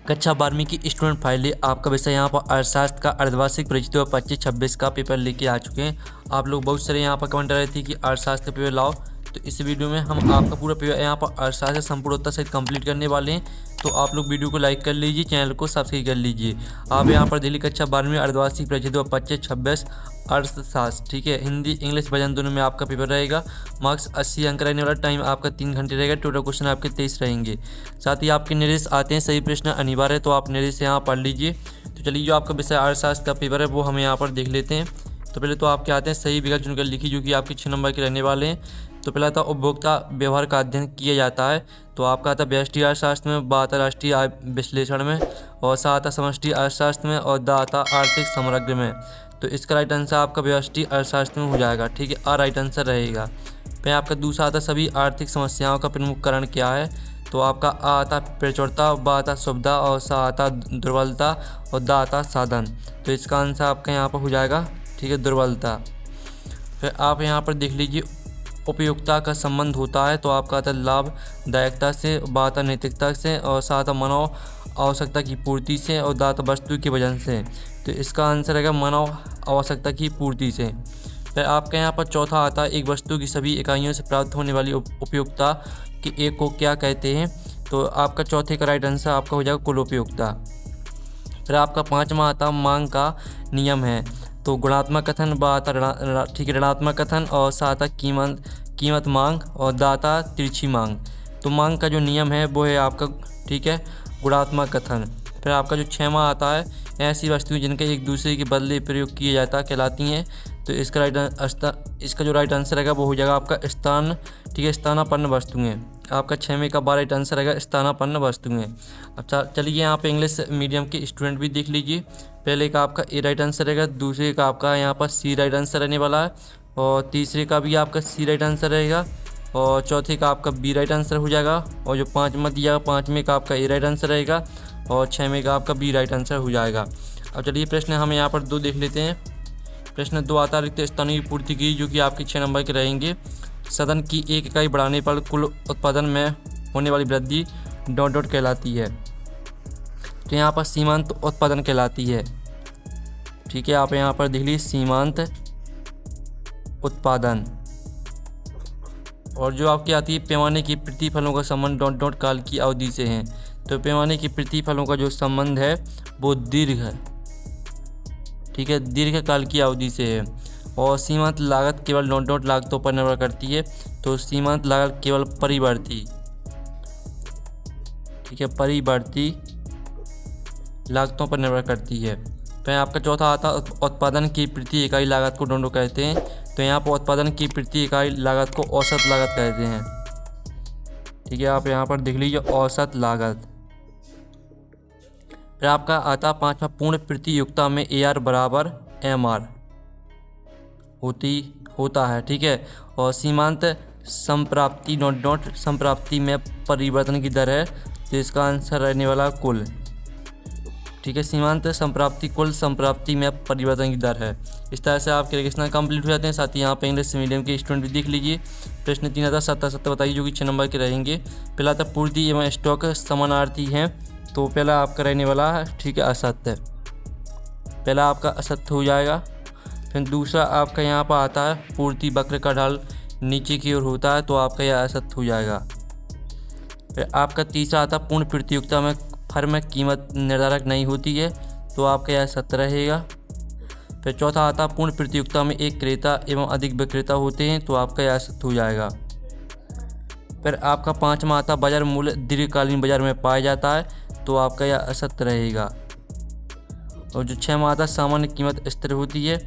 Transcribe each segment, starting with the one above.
कक्षा 12वीं की स्टूडेंट फाइल है। आपका विषय यहाँ पर अर्थशास्त्र का अर्धवार्षिक परिचित और 25-26 का पेपर लेके आ चुके हैं। आप लोग बहुत सारे यहाँ पर कमेंट कर रहे थे कि अर्थशास्त्र का पेपर लाओ, तो इस वीडियो में हम आपका पूरा पेपर यहाँ पर अर्थशास्त्र संपूर्णता सहित कंप्लीट करने वाले हैं। तो आप लोग वीडियो को लाइक कर लीजिए, चैनल को सब्सक्राइब कर लीजिए। आप यहाँ पर दिल्ली कक्षा 12वीं अर्धवार्षिक परिचित और 25-26 अर्थशास्त्र, ठीक है, हिंदी इंग्लिश वजन दोनों में आपका पेपर रहेगा। मार्क्स 80 अंक रहने वाला, टाइम आपका 3 घंटे रहेगा। टोटल क्वेश्चन आपके 23 रहेंगे। साथ ही आपके निर्देश आते हैं, सही प्रश्न अनिवार्य है, तो आप निर्देश यहाँ पढ़ लीजिए। तो चलिए, जो आपका विषय अर्थशास्त्र का पेपर है वो हम यहाँ पर देख लेते हैं। तो पहले तो आपके आते हैं सही विकल्प चुनकर लिखिए, जो कि आपके 6 नंबर के रहने वाले हैं। तो पहला था उपभोक्ता व्यवहार का अध्ययन किया जाता है। तो आपका आता व्यष्टि अर्थशास्त्र में, बा आता राष्ट्रीय आय विश्लेषण में, और सा आता समष्टि अर्थशास्त्र में, और दा आता आर्थिक समग्र में। तो इसका राइट आंसर आपका व्यष्टि अर्थशास्त्र में हो जाएगा, ठीक है, आ राइट आंसर रहेगा। फिर आपका दूसरा आता सभी आर्थिक समस्याओं का प्रमुख कारण क्या है। तो आपका आ आता प्रचुरता, बा आता सुविधा, और सा आता दुर्बलता, और दा आता साधन। तो इसका आंसर आपका यहाँ पर हो जाएगा, ठीक है, दुर्बलता। फिर आप यहाँ पर देख लीजिए, उपयोगिता का संबंध होता है। तो आपका आता लाभदायकता से, बा आता नैतिकता से, और सा आता मानव आवश्यकता की पूर्ति से, और दा आता वस्तु के वजन से। तो इसका आंसर रहेगा मानव आवश्यकता की पूर्ति से। फिर आपका यहाँ पर चौथा आता है एक वस्तु की सभी इकाइयों से प्राप्त होने वाली उपयोगिता के एक को क्या कहते हैं। तो आपका चौथे का राइट आंसर आपका हो जाएगा कुल उपयोगिता। फिर आपका पाँचवा आता मांग का नियम है। तो गुणात्मक कथन, बा आता ठीक है ऋणात्मक कथन, और सा आता कीमत मांग, और दा आता तिरछी मांग। तो मांग का जो नियम है वो है आपका, ठीक है, गुणात्मक कथन। फिर आपका जो 6वां आता है ऐसी वस्तुएं जिनके एक दूसरे के बदले प्रयोग किया जाता कहलाती हैं। तो इसका जो राइट आंसर रहेगा वो हो जाएगा आपका स्थान, ठीक है, स्थानापन्न वस्तुएं। आपका 6वें का राइट आंसर रहेगा स्थानापन्न वस्तुएं। अब चलिए, यहाँ पे इंग्लिश मीडियम के स्टूडेंट भी देख लीजिए। पहले का आपका ए राइट आंसर रहेगा, दूसरे का आपका यहाँ पर सी राइट आंसर रहने वाला है, और तीसरे का भी आपका सी राइट आंसर रहेगा, और चौथे का आपका बी राइट आंसर हो जाएगा, और जो 5वां दिया 5वें का आपका ए राइट आंसर रहेगा, और 6वें का आपका बी राइट आंसर हो जाएगा। अब चलिए, प्रश्न हम यहाँ पर 2 देख लेते हैं। प्रश्न 2 आता रिक्त स्थानों की पूर्ति की, जो कि आपके 6 नंबर के रहेंगे। सदन की 1 इकाई बढ़ाने पर कुल उत्पादन में होने वाली वृद्धि ... कहलाती है। तो यहाँ पर सीमांत उत्पादन कहलाती है, ठीक है, आप यहाँ पर देख लीजिए सीमांत उत्पादन। और जो आपकी आती है पैमाने की प्रतिफलों का संबंध ... काल की अवधि से है। तो पैमाने की प्रतिफलों का जो संबंध है वो दीर्घ, ठीक है, दीर्घ काल की अवधि से है। और सीमांत लागत केवल ... लागतों पर निर्भर करती है। तो सीमांत लागत केवल परिवर्ती, ठीक है, परिवर्ती लागतों पर निर्भर करती है। फिर आपका चौथा आता उत्पादन की प्रति इकाई लागत को डोंडो कहते हैं। तो यहाँ पर उत्पादन की प्रति इकाई लागत को औसत लागत कहते हैं, ठीक है, आप यहाँ पर देख लीजिए औसत लागत। फिर आपका आता 5वां पूर्ण प्रतियोगिता में AR बराबर MR होता है, ठीक है, और सीमांत संप्राप्ति ... संप्राप्ति में परिवर्तन की दर है। तो इसका आंसर रहने वाला कुल, ठीक है, सीमांत संप्राप्ति कुल संप्राप्ति में परिवर्तन की दर है। इस तरह से आपके रजिस्ट्रेशन कंप्लीट हो जाते हैं। साथ ही यहाँ पे इंग्लिश मीडियम के स्टूडेंट भी देख लीजिए। प्रश्न 3 आता 7 बताइए, जो कि 6 नंबर के रहेंगे। पहला था पूर्ति एवं स्टॉक समानार्थी हैं। तो पहला आपका रहने वाला है, ठीक है, असत्य। पहला आपका असत्य हो जाएगा। फिर दूसरा आपका यहाँ पर आता है पूर्ति वक्र का ढाल नीचे की ओर होता है। तो आपका यह असत्य हो जाएगा। फिर आपका तीसरा आता पूर्ण प्रतियोगिता में फर्म कीमत निर्धारक नहीं होती है। तो आपका यह सत्य रहेगा। फिर चौथा आता पूर्ण प्रतियोगिता में एक क्रेता एवं अधिक विक्रेता होते हैं। तो आपका यह सत्य हो जाएगा। फिर आपका 5वां आता बाजार मूल्य दीर्घकालीन बाजार में पाया जाता है। तो आपका यह असत्य रहेगा। और जो 6वां आता सामान्य कीमत स्थिर होती है।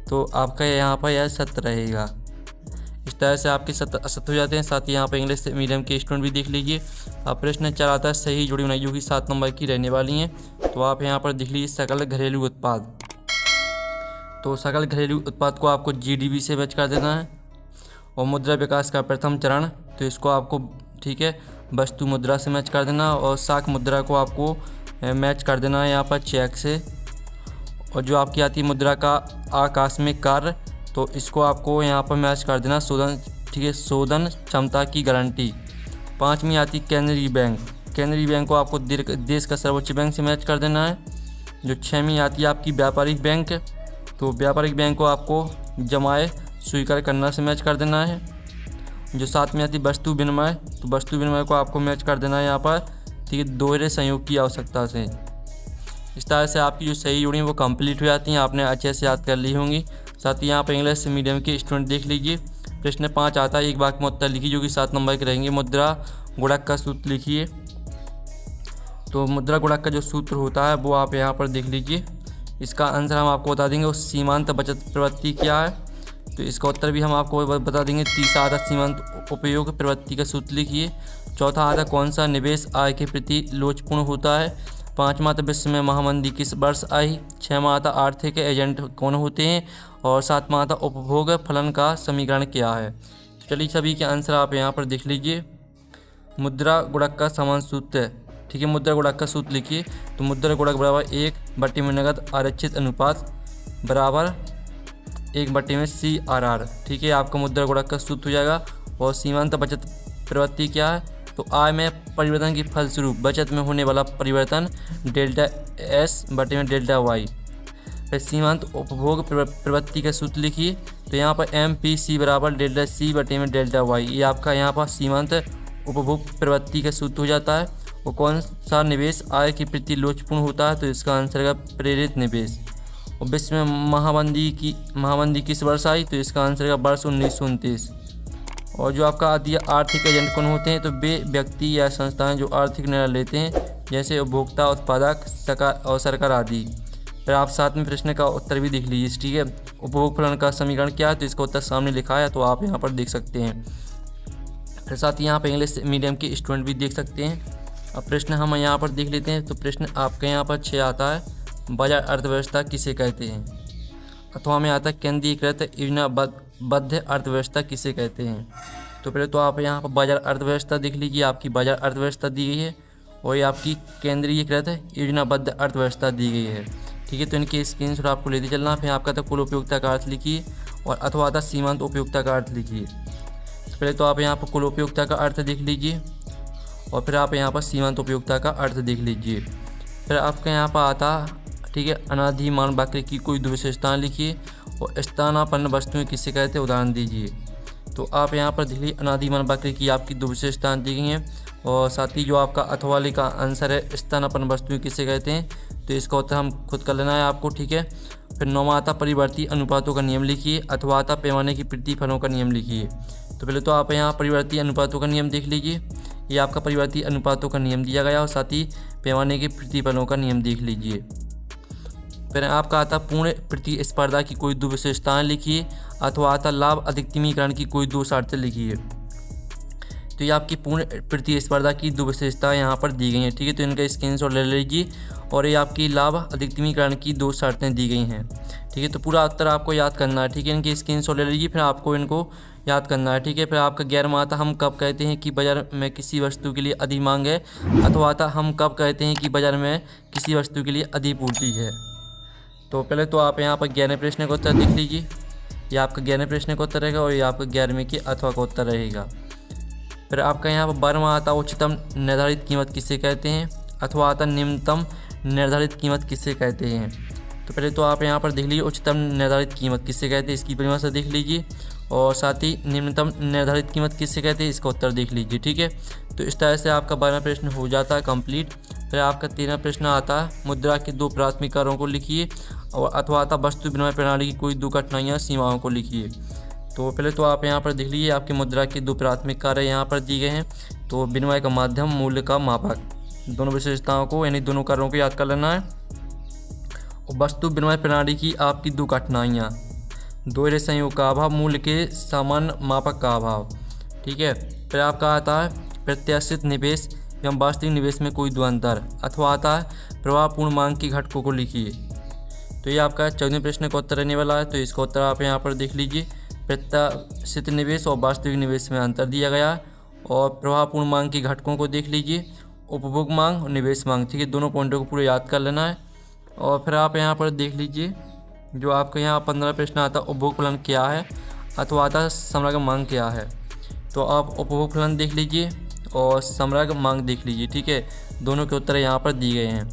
तो आपका यहाँ पर यह सत्य रहेगा। इस तरह से आपके असत्य हो जाते हैं। साथ ही यहाँ पर इंग्लिश मीडियम के स्टूडेंट भी देख लीजिए। अब प्रश्न 4 आता है सही जोड़ी बनाइए, जो कि 7 नंबर की रहने वाली हैं। तो आप यहाँ पर देख लीजिए सकल घरेलू उत्पाद। तो सकल घरेलू उत्पाद को आपको GDP से मैच कर देना है। और मुद्रा विकास का प्रथम चरण, तो इसको आपको, ठीक है, वस्तु मुद्रा से मैच कर देना। और साख मुद्रा को आपको मैच कर देना है यहाँ पर चेक से। और जो आपकी आती है मुद्रा का आकस्मिक कार्य, तो इसको आपको यहाँ पर मैच कर देना शोधन, ठीक है, शोधन क्षमता की गारंटी। 5वीं आती केंद्रीय बैंक। केंद्रीय बैंक को आपको देश का सर्वोच्च बैंक से मैच कर देना है। जो 6वीं आती है आपकी व्यापारिक बैंक, तो व्यापारिक बैंक को आपको जमाए स्वीकार करना से मैच कर देना है। जो 7वीं आती है वस्तु विनिमय, तो वस्तु विनिमय को आपको मैच कर देना है यहाँ पर, ठीक है, दोहरे संयोग की आवश्यकता से। इस तरह से आपकी जो सही जोड़ी वो कंप्लीट हो जाती हैं, आपने अच्छे से याद कर ली होंगी। साथ ही यहाँ पर इंग्लिश मीडियम के स्टूडेंट देख लीजिए, प्रश्न 5 आता है, एक वाक्य में उत्तर लिखिए जो कि 7 नंबर के रहेंगे। मुद्रा गुणक का सूत्र लिखिए। तो मुद्रा गुणक का जो सूत्र होता है वो आप यहाँ पर देख लीजिए। इसका आंसर हम आपको बता देंगे। उस सीमांत बचत प्रवृत्ति क्या है, तो इसका उत्तर भी हम आपको बता देंगे। तीसरा आता सीमांत उपयोग प्रवृत्ति का सूत्र लिखिए। चौथा आता कौन सा निवेश आय के प्रति लोचपूर्ण होता है। 5वां आता विश्व में महामंदी किस वर्ष आई। 6वां आता आर्थिक एजेंट कौन होते हैं। और 7वां आता उपभोग फलन का समीकरण क्या है। तो चलिए सभी के आंसर आप यहाँ पर देख लीजिए। मुद्रा गुणक का समान सूत्र, ठीक है, मुद्रा गुणक का सूत्र लिखिए। तो मुद्रा गुणक बराबर 1 में नगद आरक्षित अनुपात बराबर 1 में CRR, ठीक है, आपका मुद्रा गुणक का सूत्र हो जाएगा। और सीमांत बचत प्रवृत्ति क्या है, तो आय में परिवर्तन के फलस्वरूप बचत में होने वाला परिवर्तन डेल्टा S में डेल्टा Y। फिर सीमांत उपभोग प्रवृत्ति का सूत्र लिखिए। तो यहाँ पर MPC बराबर डेल्टा C में डेल्टा Y, ये आपका यहाँ पर सीमांत उपभोग प्रवृत्ति का सूत्र हो जाता है। वो कौन सा निवेश आय के प्रति लोचपूर्ण होता है, तो इसका आंसर है प्रेरित निवेश। और विश्व में महामंदी किस वर्ष आई, तो इसका आंसर है वर्ष 1929। और जो आपका आती है आर्थिक एजेंट कौन होते हैं, तो वे व्यक्ति या संस्थाएं जो आर्थिक निर्णय लेते हैं, जैसे उपभोक्ता, उत्पादक और सरकार आदि। फिर आप 7वें प्रश्न का उत्तर भी देख लीजिए, ठीक है। उपभोग फलन का समीकरण क्या है, तो इसका उत्तर सामने लिखा है, तो आप यहाँ पर देख सकते हैं। फिर साथ ही यहाँ पर इंग्लिश मीडियम के स्टूडेंट भी देख सकते हैं। अब प्रश्न हम यहाँ पर देख लेते हैं। तो प्रश्न आपके यहाँ पर 6 आता है, बाजार अर्थव्यवस्था किसे कहते हैं। अथवा में आता है केंद्रीकृत योजनाबद्ध अर्थव्यवस्था किसे कहते हैं। तो पहले तो आप यहाँ पर बाजार अर्थव्यवस्था देख लीजिए, आपकी बाजार अर्थव्यवस्था दी गई है और ये आपकी केंद्रीकृत योजनाबद्ध अर्थव्यवस्था दी गई है, ठीक है। तो इनके स्क्रीनशॉट आपको लेते चलना। फिर आपका तो कुल उपयोगिता का अर्थ लिखिए और अथवा आता सीमांत उपयोगिता का अर्थ लिखिए। तो पहले तो आप यहाँ पर कुल उपयोगिता का अर्थ देख लीजिए और फिर आप यहाँ पर सीमांत उपयोगिता का अर्थ देख लीजिए। फिर आपके यहाँ पर आता, ठीक है, अनादिमान वक्र की कोई दो विशेषताएं लिखिए और स्थानापन्न वस्तुएं किसे कहते हैं, उदाहरण दीजिए। तो आप यहाँ पर देखिए अनादिमान वक्र की आपकी दो विशेषताएं दी गई हैं। और साथ ही जो आपका अथवा का आंसर है स्थानापन्न वस्तुएं किसे कहते हैं, तो इसका उत्तर हम खुद कर लेना है आपको, ठीक है। फिर 9वां आता परिवर्ती अनुपातों का नियम लिखिए। अथवा आता पैमाने की प्रतिफलों का नियम लिखिए। तो पहले तो आप यहाँ परिवर्ती अनुपातों का नियम देख लीजिए, ये आपका परिवर्ती अनुपातों का नियम दिया गया और साथ ही पैमाने के प्रतिफलों का नियम देख लीजिए। फिर आपका आता पूर्ण प्रतिस्पर्धा की कोई दो विशेषताएं लिखिए। अथवा आता लाभ अधिकतमीकरण की कोई दो शर्तें लिखिए। तो ये आपकी पूर्ण प्रतिस्पर्धा की दो विशेषताएं यहाँ पर दी गई हैं, ठीक है। तो इनका स्क्रीनशॉट ले लीजिए और ये आपकी लाभ अधिकतमीकरण की दो शर्तें दी गई हैं, ठीक है। तो पूरा उत्तर आपको याद करना है, ठीक है। इनके स्क्रीनशॉट ले लीजिए, फिर आपको इनको याद करना है, ठीक है। फिर आपका 11वां आता हम कब कहते हैं कि बाजार में किसी वस्तु के लिए अधिक मांग है। अथवा आता हम कब कहते हैं कि बाजार में किसी वस्तु के लिए अधिक पूर्ति है। तो पहले तो आप यहाँ पर 11वें प्रश्न का उत्तर देख लीजिए, ये आपका 11वें प्रश्न का उत्तर रहेगा और ये आपका 11वें के अथवा का उत्तर रहेगा। फिर आपका यहाँ पर 12वां आता उच्चतम निर्धारित कीमत किसे कहते हैं। अथवा आता निम्नतम निर्धारित कीमत किसे कहते हैं। तो पहले तो आप यहाँ पर देख लीजिए उच्चतम निर्धारित कीमत किसे कहते हैं, इसकी परिभाषा देख लीजिए और साथ ही निम्नतम निर्धारित कीमत किसे कहते हैं, इसका उत्तर देख लीजिए, ठीक है। तो इस तरह से आपका 12वां प्रश्न हो जाता है कंप्लीट। फिर आपका 13वां प्रश्न आता है मुद्रा के दो प्राथमिक कार्यों को लिखिए और अथवा आता वस्तु विनिमय प्रणाली की कोई दो कठिनाइयाँ सीमाओं को लिखिए। तो पहले तो आप यहाँ पर देख लीजिए आपके मुद्रा के दो प्राथमिक कार्य यहाँ पर दिए गए हैं। तो विनिमय का माध्यम, मूल्य का मापक, दोनों विशेषताओं को यानी दोनों कार्यों को याद कर लेना है। और वस्तु विनिमय प्रणाली की आपकी दो कठिनाइयाँ, दोहरे संयोग का अभाव, मूल्य के समान मापक का अभाव, ठीक है। फिर आपका आता है प्रत्याशित निवेश एवं वास्तविक निवेश में कोई दो अंतर। अथवा आता है प्रभावपूर्ण मांग की घटकों को लिखिए। तो ये आपका 14वें प्रश्न का उत्तर रहने वाला है। तो इसका उत्तर आप यहाँ पर देख लीजिए, प्रत्याशित निवेश और वास्तविक निवेश में अंतर दिया गया है। और प्रभावपूर्ण मांग की घटकों को देख लीजिए, उपभोग मांग और निवेश मांग, ठीक है। दोनों पॉइंटों को पूरे याद कर लेना है। और फिर आप यहाँ पर देख लीजिए जो आपके यहाँ 15वां प्रश्न आता है उपभोग फलन क्या है। अथवा आता समग्र मांग क्या है। तो आप उपभोग फलन देख लीजिए और समग्र मांग देख लीजिए। ठीक है, दोनों के उत्तर यहाँ पर दिए गए हैं।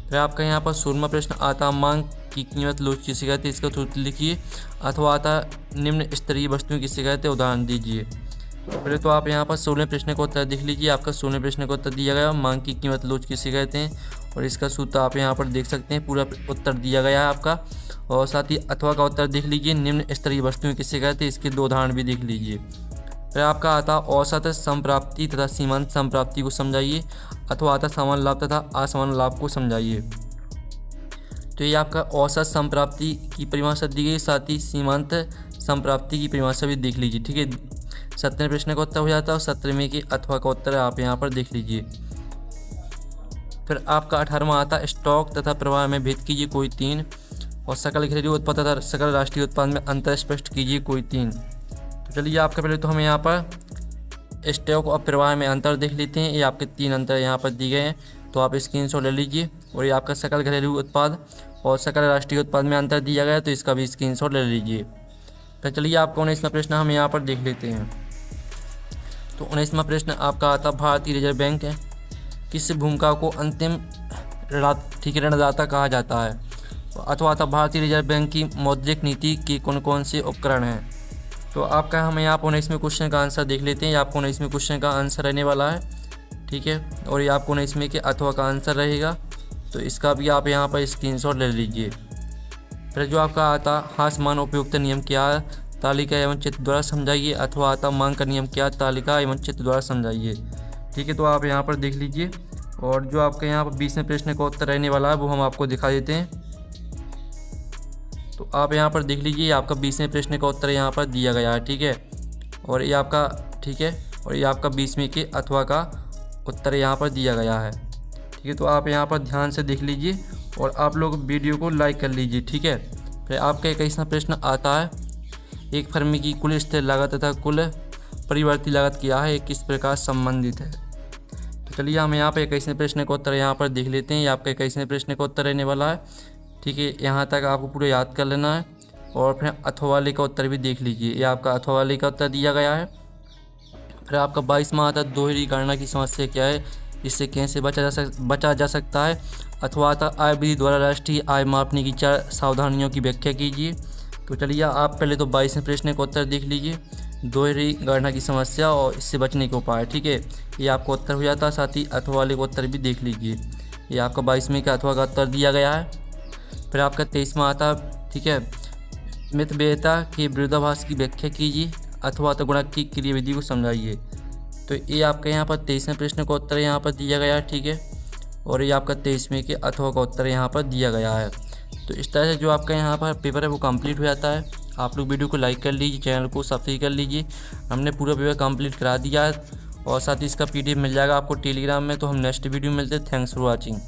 फिर आपका यहाँ पर 16वां प्रश्न आता मांग की कीमत लोच किसे कहते हैं, इसका उत्तर लिखिए। अथवा आता निम्न स्तरीय वस्तुएं किसे कहते हैं, उदाहरण दीजिए। पहले तो आप यहाँ पर 16वें प्रश्न का उत्तर देख लीजिए। आपका 16वें प्रश्न का उत्तर दिया गया मांग की कीमत लोच किसे कहते हैं, और इसका सूत्र आप यहाँ पर देख सकते हैं, पूरा उत्तर दिया गया है आपका। और साथ ही अथवा का उत्तर देख लीजिए, निम्न स्तरीय वस्तुएं किसे कहते हैं, इसके 2 उदाहरण भी देख लीजिए। फिर आपका आता औसत संप्राप्ति तथा सीमांत संप्राप्ति को समझाइए। अथवा आता सामान्य लाभ तथा असामान्य लाभ को समझाइए। तो ये आपका औसत संप्राप्ति की परिभाषा दी गई, साथ ही सीमांत संप्राप्ति की परिभाषा भी देख लीजिए। ठीक है, 17वें प्रश्न का उत्तर हो जाता है और 17वें के अथवा का उत्तर आप यहाँ पर देख लीजिए। फिर आपका 18वां आता स्टॉक तथा प्रवाह में भेद कीजिए कोई 3, और सकल घरेलू उत्पाद तथा सकल राष्ट्रीय उत्पाद में अंतर स्पष्ट कीजिए कोई 3। तो चलिए आपका पहले तो हम यहाँ पर स्टॉक और प्रवाह में अंतर देख लेते हैं। ये आपके 3 अंतर यहाँ पर दिए गए हैं, तो आप स्क्रीनशॉट ले लीजिए। और ये आपका सकल घरेलू उत्पाद और सकल राष्ट्रीय उत्पाद में अंतर दिया गया है, तो इसका भी स्क्रीनशॉट ले लीजिए। तो चलिए आपका 19वां प्रश्न हम यहाँ पर देख लेते हैं। तो 19वां प्रश्न आपका आता भारतीय रिजर्व बैंक है किस भूमिका को अंतिम ऋणदाता कहा जाता है। अथवा आता भारतीय रिजर्व बैंक की मौद्रिक नीति के कौन कौन से उपकरण हैं। तो आपका हम यहाँ पर 19वें क्वेश्चन का आंसर देख लेते हैं। ये आपको 19वें क्वेश्चन का आंसर रहने वाला है। ठीक है, और ये आपको 19वें के अथवा का आंसर रहेगा, तो इसका भी आप यहाँ पर स्क्रीनशॉट ले लीजिए। फिर जो आपका आता हासमान उपयुक्त नियम क्या है, तालिका एवं चित्र द्वारा समझाइए। अथवा आता मांग का नियम क्या है, तालिका एवं चित्र द्वारा समझाइए। ठीक है, तो आप यहाँ पर देख लीजिए। और जो आपका यहाँ पर 20वें प्रश्न का उत्तर रहने वाला है वो हम आपको दिखा देते हैं। तो आप यहाँ पर देख लीजिए, आपका 20वें प्रश्न का उत्तर यहाँ पर दिया गया है। ठीक है, और ये आपका ठीक है, और ये आपका 20वें के अथवा का उत्तर यहाँ पर दिया गया है। ठीक है, तो आप यहाँ पर ध्यान से देख लीजिए और आप लोग वीडियो को लाइक कर लीजिए। ठीक है, फिर आपका 21वां प्रश्न आता है एक फर्म की कुल स्थिर लागत तथा कुल परिवर्ती लागत क्या है, किस प्रकार संबंधित है। तो चलिए हम यहाँ पर 21वें प्रश्न का उत्तर यहाँ पर देख लेते हैं। ये आपका 21वें प्रश्न का उत्तर रहने वाला है। ठीक है, यहाँ तक आपको पूरा याद कर लेना है। और फिर अथवा वाले का उत्तर भी देख लीजिए। ये आपका अथवा वाले का उत्तर दिया गया है। फिर आपका 22वां आता दोहरी गणना की समस्या क्या है, इससे कैसे बचा जा सकता है। अथवा आता आय विधि द्वारा राष्ट्रीय आय मापने की 4 सावधानियों की व्याख्या कीजिए। तो चलिए आप पहले तो 22वें प्रश्न का उत्तर देख लीजिए, दोहरी गणना की समस्या और इससे बचने के उपाय। ठीक है, ये आपको उत्तर हो जाता है। साथ ही अथवा वाले का उत्तर भी देख लीजिए। ये आपका 22वें का अथवा का उत्तर दिया गया है। फिर आपका 23वां आता ठीक है, मितव्ययिता के विरोधाभास की व्याख्या कीजिए। अथवा तो गुणक की क्रियाविधि को समझाइए। तो ये आपका यहाँ पर 23वें प्रश्न का उत्तर यहाँ पर दिया गया है। ठीक है, और ये आपका 23वें के अथवा का उत्तर यहाँ पर दिया गया है। तो इस तरह से जो आपका यहाँ पर पेपर है वो कंप्लीट हो जाता है। आप लोग वीडियो को लाइक कर लीजिए, चैनल को सब्सक्राइब कर लीजिए। हमने पूरा पेपर कंप्लीट करा दिया है और साथ ही इसका PDF मिल जाएगा आपको टेलीग्राम में। तो हम नेक्स्ट वीडियो में मिलते हैं। Thanks for watching.